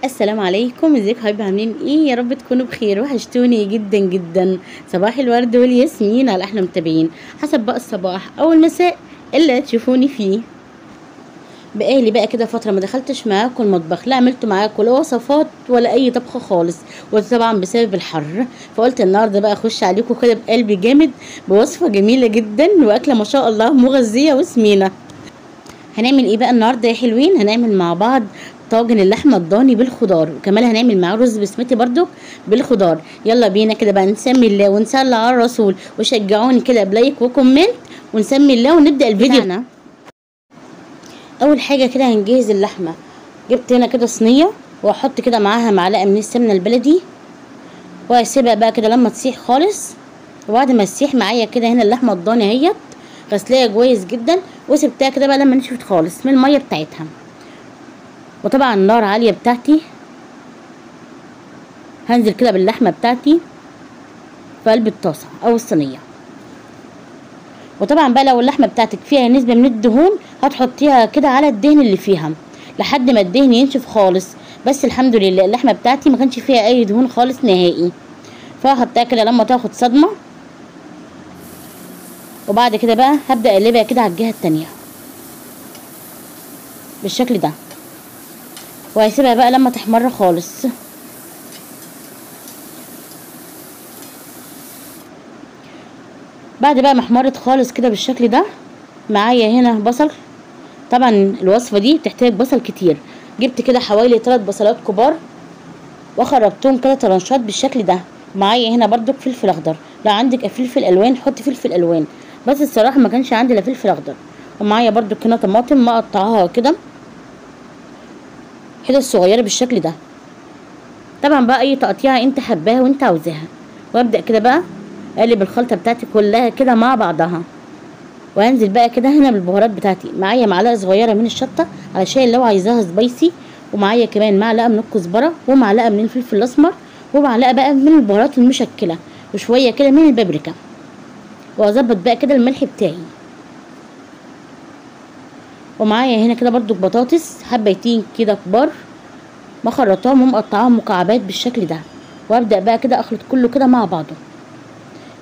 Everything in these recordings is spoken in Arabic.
السلام عليكم، ازيكم حبايبي؟ عاملين ايه؟ يا رب تكونوا بخير. وحشتوني جدا جدا. صباح الورد والياسمين على احلى متابعين، حسب بقى الصباح او المساء اللي تشوفوني فيه. بقالي بقى كده فتره ما دخلتش معاكم المطبخ، لا عملت معاكم لا وصفات ولا اي طبخه خالص، وطبعا بسبب الحر. فقلت النهارده بقى اخش عليكم كده بقلبي جامد بوصفه جميله جدا واكله ما شاء الله مغذيه وسمينه. هنعمل ايه بقى النهارده يا حلوين؟ هنعمل مع بعض طاجن اللحمه الضاني بالخضار، وكمان هنعمل معاه رز بسمتي برضو بالخضار. يلا بينا كده بقى نسمي الله ونصلي على الرسول، وشجعوني كده بلايك وكومنت ونسمي الله ونبدا الفيديو بتاعنا. اول حاجه كده هنجهز اللحمه. جبت هنا كده صينيه واحط كده معاها معلقه من السمنه البلدي، واسيبها بقى كده لما تسيح خالص. وبعد ما تسيح معايا كده هنا اللحمه الضاني اهيت غسلاها كويس جدا، وسبتها كده بقى لما نشفت خالص من الميه بتاعتها. وطبعا النار عاليه بتاعتي، هنزل كده باللحمه بتاعتي في قلب الطاسه او الصينيه. وطبعا بقى لو اللحمه بتاعتك فيها نسبه من الدهون هتحطيها كده على الدهن اللي فيها لحد ما الدهن ينشف خالص. بس الحمد لله اللحمه بتاعتي ما كانش فيها اي دهون خالص نهائي، فهحطها كده لما تاخد صدمه. وبعد كده بقى هبدا اقلبها كده على الجهه التانيه بالشكل ده، وهسيبها بقى لما تحمر خالص. بعد بقى ما احمرت خالص كده بالشكل ده، معايا هنا بصل. طبعا الوصفه دي بتحتاج بصل كتير. جبت كده حوالي 3 بصلات كبار وخرجتهم كده طرنشات بالشكل ده. معايا هنا برضو فلفل اخضر، لو عندك فلفل الوان حطي فلفل الوان، بس الصراحه ما كانش عندي لا فلفل اخضر. ومعايا برضو كده طماطم مقطعاها كده حتت صغيره بالشكل ده. طبعا بقى اي تقطيعه انت حباها وانت عاوزاها. وابدا كده بقى اقلب الخلطه بتاعتي كلها كده مع بعضها. وهنزل بقى كده هنا بالبهارات بتاعتي. معايا معلقه صغيره من الشطه علشان لو عايزاها سبايسي، ومعايا كمان معلقه من الكزبره، ومعلقه من الفلفل الاسمر، ومعلقه بقى من البهارات المشكله، وشويه كده من البابريكا. واظبط بقى كده الملح بتاعي. ومعايا هنا كده برضو بطاطس حبيتين كده كبار مخرطاهم ومقطعاهم مكعبات بالشكل ده. وابدا بقى كده اخلط كله كده مع بعضه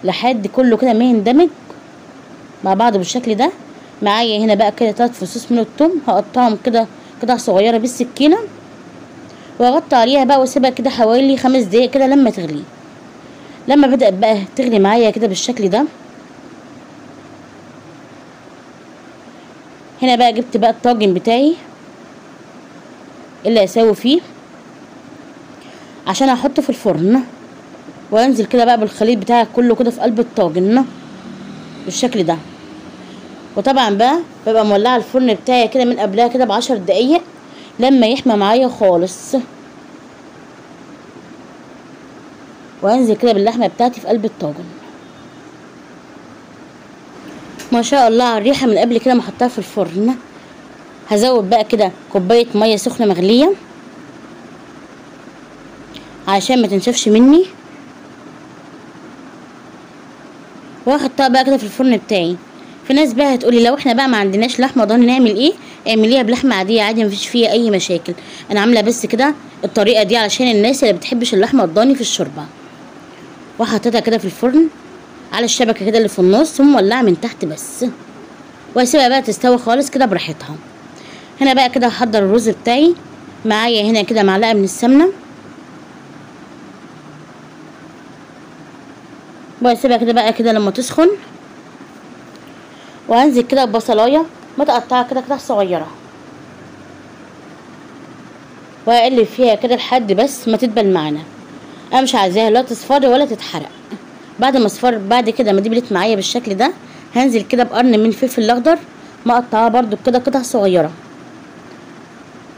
لحد كله كده ما يندمج مع بعض بالشكل ده. معايا هنا بقى كده 3 فصوص من الثوم هقطعهم كده قطع صغيره بالسكينه، واغطي عليها بقى واسيبها كده حوالي 5 دقايق كده لما تغلي. لما بدأت بقى تغلي معايا كده بالشكل ده، هنا بقى جبت بقى الطاجن بتاعي اللي هسوي فيه عشان احطه في الفرن. وانزل كده بقى بالخليط بتاعي كله كده في قلب الطاجن بالشكل ده. وطبعا بقى ببقى مولعه الفرن بتاعي كده من قبلها كده ب10 دقايق لما يحمى معايا خالص. وانزل كده باللحمه بتاعتي في قلب الطاجن. ما شاء الله على الريحه من قبل كده ما احطها في الفرن. هزود بقى كده كوبايه ميه سخنه مغليه عشان ما تنشفش مني، واحطها بقى كده في الفرن بتاعي. في ناس بقى هتقولي لو احنا بقى ما عندناش لحمه ضاني نعمل ايه؟ اعمليها بلحمه عاديه عادي مفيش فيها اي مشاكل. انا عامله بس كده الطريقه دي علشان الناس اللي بتحبش اللحمه الضاني في الشوربه. وحطيتها كده في الفرن على الشبكه كده اللي في النص ومولعه من تحت بس، وهسيبها بقى تستوي خالص كده براحتها. هنا بقى كده هحضر الرز بتاعي. معايا هنا كده معلقه من السمنه، وهسيبها كده بقى كده لما تسخن. وهنزل كده ببصلايه متقطعه كده قطع صغيره، وهقلب فيها كده لحد بس ما تدبل معانا. انا مش عايزاها لا تصفر ولا تتحرق. بعد ما اصفر بعد كده ما دبلت معايا بالشكل ده، هنزل كده بقرن من الفلفل الاخضر مقطعاه برضو كده قطع صغيره،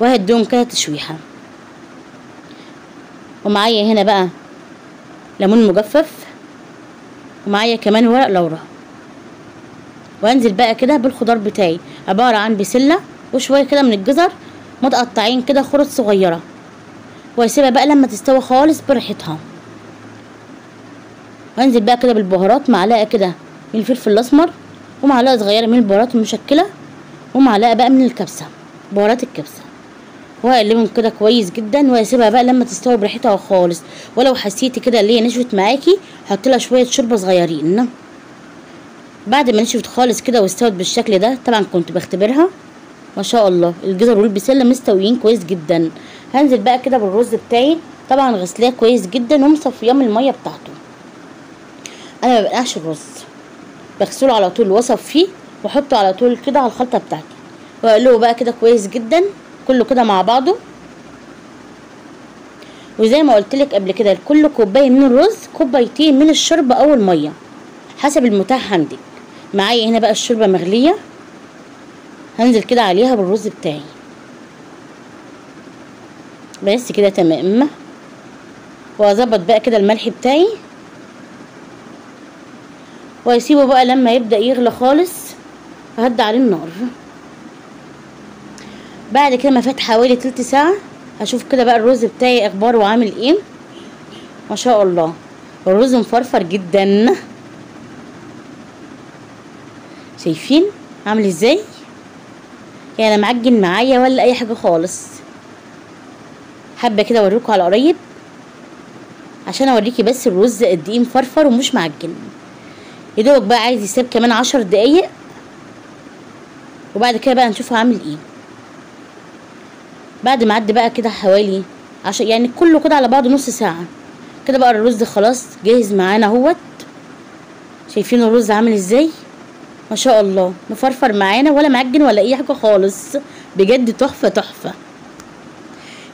وهديهم كده تشويحه. ومعايا هنا بقى ليمون مجفف، ومعايا كمان ورق لورا. وانزل بقى كده بالخضار بتاعي عباره عن بسله وشويه كده من الجزر متقطعين كده خرط صغيره، واسيبها بقى لما تستوي خالص براحتها. وانزل بقى كده بالبهارات، معلقه كده من الفلفل الاسمر، ومعلقه صغيره من البهارات المشكله، ومعلقه بقى من الكبسه بهارات الكبسه. وهقلبهم كده كويس جدا، وهسيبها بقى لما تستوي براحتها خالص. ولو حسيتي كده اللي هي نشفت معاكي حط لها شويه شوربه صغيرين. بعد ما نشفت خالص كده واستوت بالشكل ده، طبعا كنت بختبرها ما شاء الله الجزر والبسله مستويين كويس جدا. هنزل بقى كده بالرز بتاعي، طبعا غسلاه كويس جدا ومصفياه من الميه بتاعته. انا ما بنقعش الرز، بغسله على طول واصفيه واحطه على طول كده على الخلطه بتاعتي، واقلبه بقى كده كويس جدا كله كده مع بعضه. وزي ما قلت لك قبل كده، لكل كوبايه من الرز كوبايتين من الشوربه او الميه حسب المتاح عندك. معايا هنا بقى الشوربه مغليه، هنزل كده عليها بالرز بتاعي بس كده تمام. واظبط بقى كده الملح بتاعي واسيبه بقى لما يبدأ يغلى خالص، ههدي عليه النار. بعد كده ما فات حوالي تلت ساعة هشوف كده بقى الرز بتاعي اخباره وعامل ايه. ما شاء الله الرز مفرفر جدا، شايفين عامل ازاي؟ يعني لا معجن معايا ولا اي حاجة خالص. حابة كده اوريكم على قريب عشان اوريكي بس الرز قد ايه مفرفر ومش معجن. يدوبك بقى عايز يسيب كمان 10 دقايق، وبعد كده بقى نشوفه عامل ايه. بعد ما عدى بقى كده حوالي يعني كله كده على بعضه نص ساعة كده بقى الرز خلاص جاهز معانا اهوت. شايفين الرز عامل ازاي؟ ما شاء الله مفرفر معانا ولا معجن ولا اي حاجة خالص، بجد تحفة تحفة.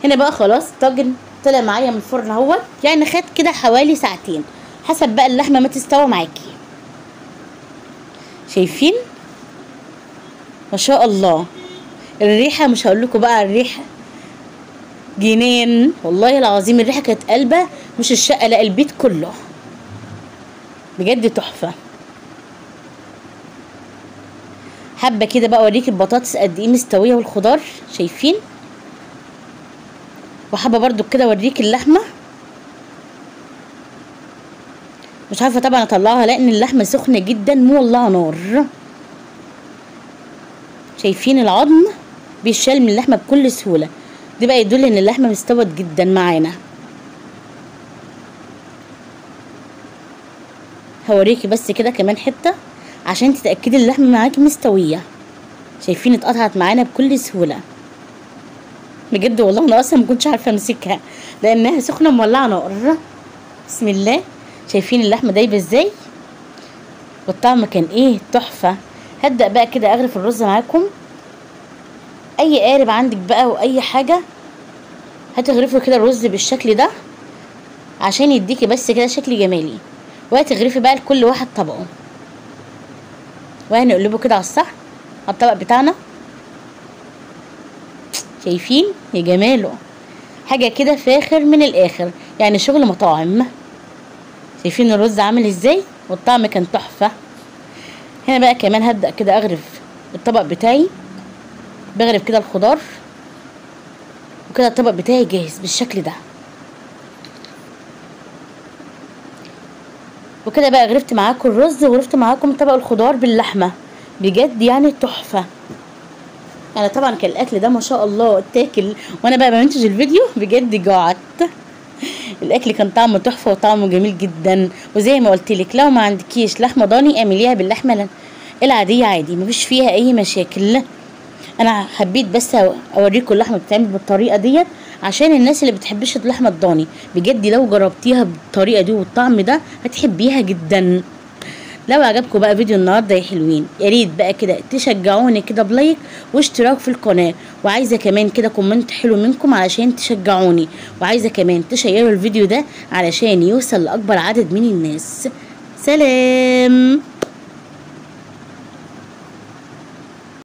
هنا بقى خلاص الطاجن طلع معايا من الفرن اهوت، يعني خد كده حوالي ساعتين حسب بقى اللحمة ما تستوى معاكي. شايفين ما شاء الله الريحة، مش هقول لكم بقى الريحة جنان والله العظيم. الريحة كانت قلبة، مش الشقة لا البيت كله، بجد تحفة. حابة كده بقى اوريك البطاطس قد ايه مستوية والخضار، شايفين؟ وحابة برضو كده اوريك اللحمة، مش عارفة طبعا اطلعها لان اللحمة سخنة جدا مولعة نار. شايفين العظم بيشال من اللحمة بكل سهولة، دي بقى يدل ان اللحمة مستوت جدا معانا. هوريكي بس كده كمان حتة عشان تتأكدي اللحمة معاكي مستوية. شايفين اتقطعت معانا بكل سهولة بجد والله. انا اصلا مكنتش عارفة امسكها لانها سخنة مولعة نار. بسم الله. شايفين اللحمة دايبة ازاي والطعم كان ايه تحفة. هبدأ بقى كده اغرف الرز معاكم. اي قارب عندك بقى واي حاجة هتغرفي كده الرز بالشكل ده عشان يديكي بس كده شكل جمالي، وهتغرفي بقى لكل واحد طبقه، وهنقلبه كده على الصحن على الطبق بتاعنا. شايفين يا جماله، حاجة كده فاخر من الاخر، يعني شغل مطاعم. شايفين الرز عامل ازاي والطعم كان تحفة. هنا بقى كمان هبدأ كده اغرف الطبق بتاعي، بغرف كده الخضار وكده الطبق بتاعي جاهز بالشكل ده. وكده بقى غرفت معاكم الرز وغرفت معاكم طبق الخضار باللحمة، بجد يعني تحفة. يعني طبعا كان الاكل ده ما شاء الله اتاكل وانا بقى بمنتج الفيديو، بجد جوعت. الاكل كان طعمه تحفه وطعمه جميل جدا. وزي ما قلت لك لو ما عندكيش لحمه ضاني اعمليها باللحمه العاديه عادي، مفيش فيها اي مشاكل. انا حبيت بس اوريكم اللحمه بتتعمل بالطريقه ديت عشان الناس اللي بتحبش اللحمه الضاني، بجد لو جربتيها بالطريقه دي والطعم ده هتحبيها جدا. لو عجبكم بقى فيديو النهارده يا حلوين، يا ريت بقى كده تشجعوني كده بلايك واشتراك في القناه، وعايزه كمان كده كومنت حلو منكم علشان تشجعوني، وعايزه كمان تشيروا الفيديو ده علشان يوصل لاكبر عدد من الناس. سلام.